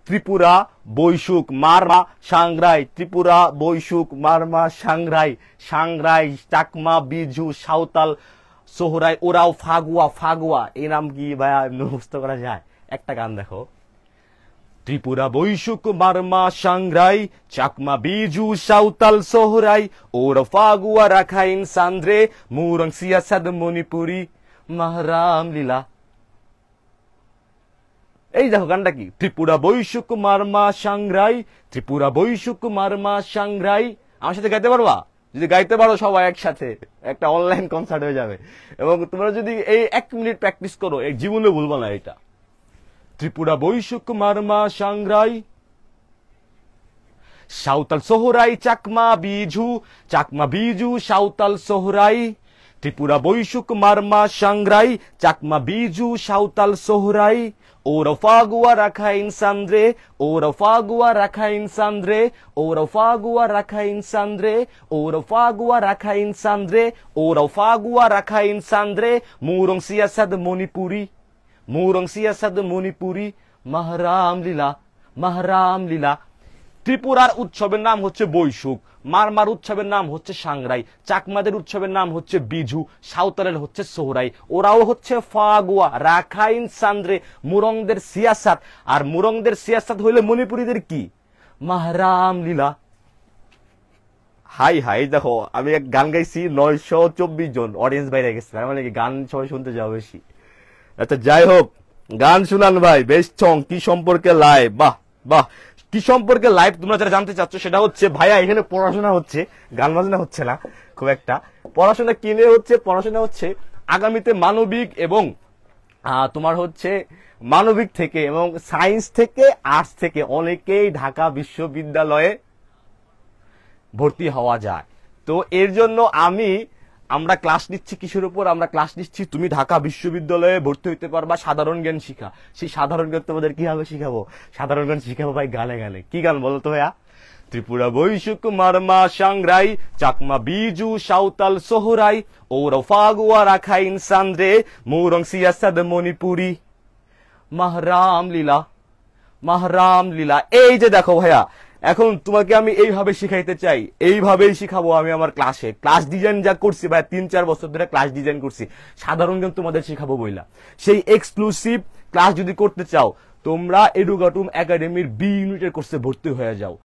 ত্রিপুরা বৈশুক মারমা সাংরাই, ত্রিপুরা বৈশুক মারমা সাংরাই, সাংরাই চাকমা বিজু সাঁওতাল সোহরাই ওরাও ফাগুয়া, ফাগুয়া এই নাম কি ভাইয়া মুখস্থ করা যায়? একটা গান দেখো, ত্রিপুরা বৈশুক মারমা সাংরাই চাকমা বিজু সাঁওতাল সোহরাই ওরা ফাগুয়া রাখাইন সান্দ্রে মুরং সিয়াসাদ মণিপুরি মাহরাম লীলা। এই দেখো গানটা কি, ত্রিপুরা বৈশুক মারমা সাংরাই, ত্রিপুরা বৈশুক মারমা সাংরাই। আমার সাথে গাইতে পারবা? যদি গাইতে পারো সবাই একসাথে একটা অনলাইন কনসার্ট হয়ে যাবে। এবং তোমরা যদি এই 1 মিনিট প্র্যাকটিস করো, এই জীবনে ভুলবা না এটা। ত্রিপুরা বৈশুক মারমা সাংরাই সাঁওতাল সোহরাই চাকমা বিজু, চাকমা বিজু সাঁওতাল সোহরাই, ত্রিপুরা বৈশুক মারমা সাংরাই চাকমা বিজু সাঁওতাল সোহরাই ওরা ফাগুয়া রাখাইন সান্দ্রে, ওরা ফাগুয়া রাখাইন সান্দ্রে, ওরা ফাগুয়া রাখাইন সান্দ্রে, ওরা ফাগুয়া রাখাইন সান্দ্রে, ওরা ফাগুয়া রাখাইন সান্দ্রে মুরং সিয়াসাদ মণিপুরি, মুরং সিয়াসাদ মণিপুরি মাহরাম লীলা, মাহরাম লীলা। ত্রিপুরার উৎসবের নাম হচ্ছে বৈশুক, মারমার উৎসবের নাম হচ্ছে সাংরাই, চাকমাদের উৎসবের নাম হচ্ছে বিজু, সাঁওতালের হচ্ছে সোহরাই, ওরাও হচ্ছে ফাগুয়া রাখাইন সান্দ্রে মুরংদের সিয়াসাত। আর মুরংদের সিয়াসাত হইলে মণিপুরীদের কি? মাহরাম লীলা। হাই হাই দেখো, আমি এক গান গাইছি 924 জন অডিয়েন্স বাইরে গেছে, মানে গান সবাই শুনতে যাও বেশি। আচ্ছা যাই হোক, গান শুনান ভাই বেশ চং। কি সম্পর্কে লাইভ? বাহ বাহ, কি সম্পর্কে লাইভ তোমরা যারা জানতে চাচ্ছ সেটা হচ্ছে ভাইয়া এখানে পড়াশোনা হচ্ছে, গান বাজনা হচ্ছে না খুব একটা। পড়াশোনা কিনে হচ্ছে, পড়াশোনা হচ্ছে আগামীতে মানবিক এবং তোমার হচ্ছে মানবিক থেকে এবং সায়েন্স থেকে আর্টস থেকে অনেকেই ঢাকা বিশ্ববিদ্যালয়ে ভর্তি হওয়া যায়। তো এর জন্য আমরা ক্লাস নিচ্ছি কিসের উপর? আমরা ক্লাস নিচ্ছি তুমি ঢাকা বিশ্ববিদ্যালয়ে ভর্তি হইতে পারবা সাধারণ জ্ঞান শিখা। সেই সাধারণ জ্ঞান তোমাদের কিভাবে শিখাবো? সাধারণ জ্ঞান শিখাবো ভাই গানে গানে। কি গান বলো তো ভাইয়া? ত্রিপুরা বৈশুক মারমা সাংরাই চাকমা বিজু সাঁওতাল সোহরাই ওরা ফাগুয়া রাখাইন সান্দ্রে মুরং সিয়াসাদ মণিপুরি মাহরাম লীলা, মাহরাম লীলা। এই যে দেখো ভাইয়া, এখন তোমাকে আমি এইভাবে শিখাইতে চাই, এইভাবেই শিখাবো আমি আমার ক্লাসে। ক্লাস ডিজাইন যা করছি ভাই, 3-4 বছর ধরে ক্লাস ডিজাইন করছি, সাধারণ জ্ঞান তোমাদের শিখাবো বইলা। সেই এক্সক্লুসিভ ক্লাস যদি করতে চাও তোমরা এডুকাটুম একাডেমির বি ইউনিটের কোর্সে ভর্তি হয়ে যাও।